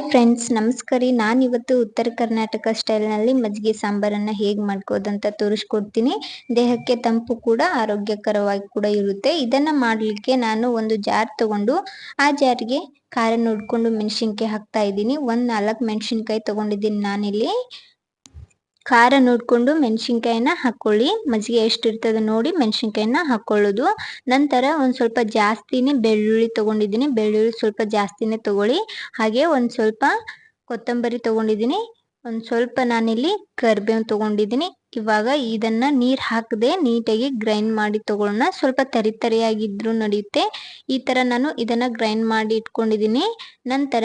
Hi friends, ನಮಸ್ಕಾರ ರೀ. ನಾನಿವತ್ತು ಉತ್ತರ ಕರ್ನಾಟಕ ಸ್ಟೈಲ್ನಲ್ಲಿ ಮಜ್ಜಿಗೆ ಸಾಂಬಾರನ್ನು ಹೇಗೆ ಮಾಡ್ಕೋದಂತ ತೋರಿಸ್ಕೊಡ್ತೀನಿ. ದೇಹಕ್ಕೆ ತಂಪು ಕೂಡ, ಆರೋಗ್ಯಕರವಾಗಿ ಕೂಡ ಇರುತ್ತೆ. ಇದನ್ನು ಮಾಡಲಿಕ್ಕೆ ನಾನು ಒಂದು ಜಾರ್ ತಗೊಂಡು ಆ ಜಾರಿಗೆ ಖಾರ ನೋಡಿಕೊಂಡು ಮೆಣಸಿನ್ಕಾಯಿ ಹಾಕ್ತಾ ಇದ್ದೀನಿ. ಒಂದು 4 ಮೆಣಸಿನ್ಕಾಯಿ ತಗೊಂಡಿದ್ದೀನಿ ನಾನಿಲ್ಲಿ. ಖಾರ ನೋಡಿಕೊಂಡು ಮೆಣಸಿನ್ಕಾಯಿನ ಹಾಕ್ಕೊಳ್ಳಿ. ಮಜ್ಜಿಗೆ ಎಷ್ಟು ಇರ್ತದೆ ನೋಡಿ ಮೆಣಸಿನ್ಕಾಯಿನ ಹಾಕ್ಕೊಳ್ಳೋದು. ನಂತರ ಒಂದು ಸ್ವಲ್ಪ ಜಾಸ್ತಿನೇ ಬೆಳ್ಳುಳ್ಳಿ ತಗೊಂಡಿದ್ದೀನಿ. ಬೆಳ್ಳುಳ್ಳಿ ಸ್ವಲ್ಪ ಜಾಸ್ತಿನೇ ತಗೊಳ್ಳಿ. ಹಾಗೆ ಒಂದು ಸ್ವಲ್ಪ ಕೊತ್ತಂಬರಿ ತಗೊಂಡಿದ್ದೀನಿ. ಒಂದು ಸ್ವಲ್ಪ ನಾನಿಲ್ಲಿ ಕರಿಬೇವು ತಗೊಂಡಿದ್ದೀನಿ. ಇವಾಗ ಇದನ್ನ ನೀರು ಹಾಕದೆ ನೀಟಾಗಿ ಗ್ರೈಂಡ್ ಮಾಡಿ ತಗೊಳ್ಳೋಣ. ಸ್ವಲ್ಪ ತರಿಯಾಗಿದ್ರೂ ನಡೆಯುತ್ತೆ. ಈ ಥರ ನಾನು ಇದನ್ನ ಗ್ರೈಂಡ್ ಮಾಡಿ ಇಟ್ಕೊಂಡಿದ್ದೀನಿ. ನಂತರ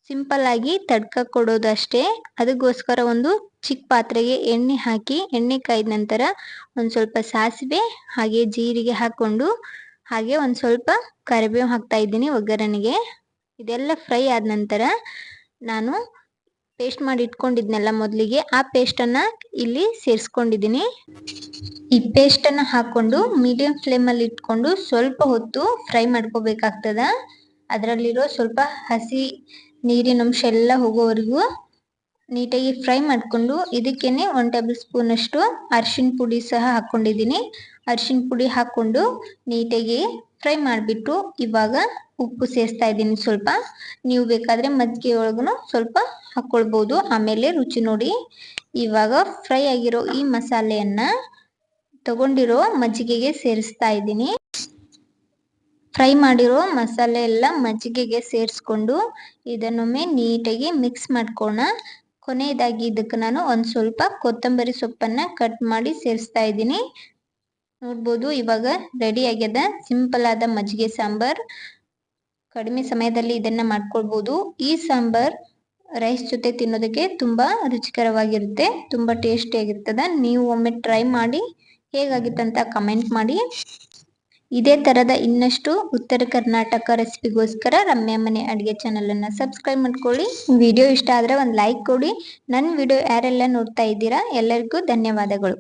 ಸಿಂಪಲ್ ಆಗಿ ತಡ್ಕ ಕೊಡೋದು ಅಷ್ಟೇ. ಅದಕ್ಕೋಸ್ಕರ ಒಂದು ಚಿಕ್ಕ ಪಾತ್ರೆಗೆ ಎಣ್ಣೆ ಹಾಕಿ, ಎಣ್ಣೆ ಕಾಯ್ದ ನಂತರ ಒಂದು ಸ್ವಲ್ಪ ಸಾಸಿವೆ ಹಾಗೆ ಜೀರಿಗೆ ಹಾಕ್ಕೊಂಡು, ಹಾಗೆ ಒಂದು ಸ್ವಲ್ಪ ಕರಿಬೇವು ಹಾಕ್ತಾ ಇದ್ದೀನಿ ಒಗ್ಗರಣೆಗೆ. ಇದೆಲ್ಲ ಫ್ರೈ ಆದ ನಂತರ ನಾನು ಪೇಸ್ಟ್ ಮಾಡಿ ಇಟ್ಕೊಂಡಿದ್ನಲ್ಲ ಮೊದಲಿಗೆ, ಆ ಪೇಸ್ಟನ್ನು ಇಲ್ಲಿ ಸೇರಿಸ್ಕೊಂಡಿದ್ದೀನಿ. ಈ ಪೇಸ್ಟನ್ನು ಹಾಕ್ಕೊಂಡು ಮೀಡಿಯಂ ಫ್ಲೇಮಲ್ಲಿ ಇಟ್ಕೊಂಡು ಸ್ವಲ್ಪ ಹೊತ್ತು ಫ್ರೈ ಮಾಡ್ಕೋಬೇಕಾಗ್ತದ. ಅದರಲ್ಲಿರೋ ಸ್ವಲ್ಪ ಹಸಿ ನೀರಿನ ಅಂಶ ಎಲ್ಲ ಹೋಗೋವರೆಗೂ ನೀಟಾಗಿ ಫ್ರೈ ಮಾಡಿಕೊಂಡು, ಇದಕ್ಕೇನೆ 1 ಟೇಬಲ್ ಸ್ಪೂನ್ ಅಷ್ಟು ಅರಿಶಿನ ಪುಡಿ ಸಹ ಹಾಕ್ಕೊಂಡಿದ್ದೀನಿ. ಅರಿಶಿನ ಪುಡಿ ಹಾಕ್ಕೊಂಡು ನೀಟಾಗಿ ಫ್ರೈ ಮಾಡಿಬಿಟ್ಟು ಇವಾಗ ಉಪ್ಪು ಸೇರಿಸ್ತಾ ಇದ್ದೀನಿ ಸ್ವಲ್ಪ. ನೀವು ಬೇಕಾದರೆ ಮಜ್ಜಿಗೆ ಒಳಗೂ ಸ್ವಲ್ಪ ಹಾಕ್ಕೊಳ್ಬೋದು, ಆಮೇಲೆ ರುಚಿ ನೋಡಿ. ಇವಾಗ ಫ್ರೈ ಆಗಿರೋ ಈ ಮಸಾಲೆಯನ್ನು ತಗೊಂಡಿರೋ ಮಜ್ಜಿಗೆಗೆ ಸೇರಿಸ್ತಾ ಇದ್ದೀನಿ. ಫ್ರೈ ಮಾಡಿರೋ ಮಸಾಲೆ ಎಲ್ಲ ಮಜ್ಜಿಗೆಗೆ ಸೇರಿಸ್ಕೊಂಡು ಇದನ್ನೊಮ್ಮೆ ನೀಟಾಗಿ ಮಿಕ್ಸ್ ಮಾಡ್ಕೊಳ್ಳೋಣ. ಕೊನೆಯದಾಗಿ ಇದಕ್ಕೆ ನಾನು ಒಂದು ಸ್ವಲ್ಪ ಕೊತ್ತಂಬರಿ ಸೊಪ್ಪನ್ನು ಕಟ್ ಮಾಡಿ ಸೇರಿಸ್ತಾ ಇದ್ದೀನಿ. ನೋಡ್ಬೋದು ಇವಾಗ ರೆಡಿ ಆಗ್ಯದ ಸಿಂಪಲ್ ಆದ ಮಜ್ಜಿಗೆ ಸಾಂಬಾರ್. ಕಡಿಮೆ ಸಮಯದಲ್ಲಿ ಇದನ್ನು ಮಾಡ್ಕೊಳ್ಬೋದು. ಈ ಸಾಂಬಾರ್ ರೈಸ್ ಜೊತೆ ತಿನ್ನೋದಕ್ಕೆ ತುಂಬ ರುಚಿಕರವಾಗಿರುತ್ತೆ, ತುಂಬ ಟೇಸ್ಟಿಯಾಗಿರ್ತದೆ. ನೀವು ಒಮ್ಮೆ ಟ್ರೈ ಮಾಡಿ ಹೇಗಾಗಿತ್ತಂತ ಕಮೆಂಟ್ ಮಾಡಿ. ಇದೇ ಥರದ ಇನ್ನಷ್ಟು ಉತ್ತರ ಕರ್ನಾಟಕ ರೆಸಿಪಿಗೋಸ್ಕರ ರಮ್ಯಾ ಮನೆ ಅಡುಗೆ ಚಾನಲನ್ನು ಸಬ್ಸ್ಕ್ರೈಬ್ ಮಾಡ್ಕೊಳ್ಳಿ. ವಿಡಿಯೋ ಇಷ್ಟ ಆದರೆ ಒಂದು ಲೈಕ್ ಕೊಡಿ. ನನ್ನ ವಿಡಿಯೋ ಯಾರೆಲ್ಲ ನೋಡ್ತಾ ಇದ್ದೀರಾ ಎಲ್ಲರಿಗೂ ಧನ್ಯವಾದಗಳು.